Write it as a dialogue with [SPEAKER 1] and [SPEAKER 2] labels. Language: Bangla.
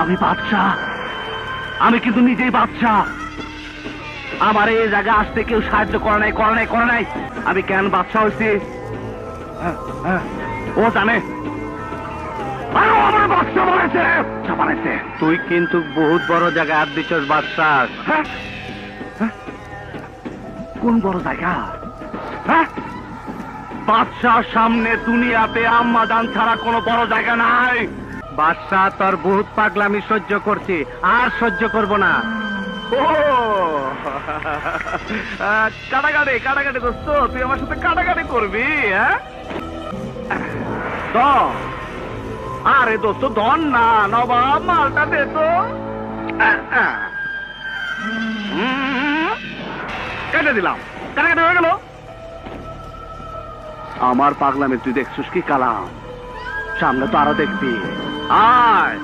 [SPEAKER 1] আমি বাদশাহ, আমি কিন্তু নিজেই বাদশাহ। আমার এই জায়গায় আসতে কেউ সাহায্য করে নাই। আমি কেন বাদশাহ হয়েছি ও জানে। আমার বাদশাহ বানাইছে। তুই কিন্তু বহুত বড় জায়গায় হাত দিচ্ছস বাদশাহ। কোন বড় জায়গা? বাদশাহ সামনে দুনিয়াতে আম্মাজান ছাড়া কোনো বড় জায়গা নাই। বাদশাহ তোর বহুত পাগলামি সহ্য করছি, আর সহ্য করব না। ও কাটাকাটি দোস্ত, তুই আমার সাথে কাটাকাটি করবি? আরে দোস্ত ধন না, নবাব মালটা দে তো। কেটে দিলাম, কাটাকাটি হয়ে গেল। আমার পাগলামে তুই দেখছিস কি কালাম? সামনে তো আরো দেখবি। আয়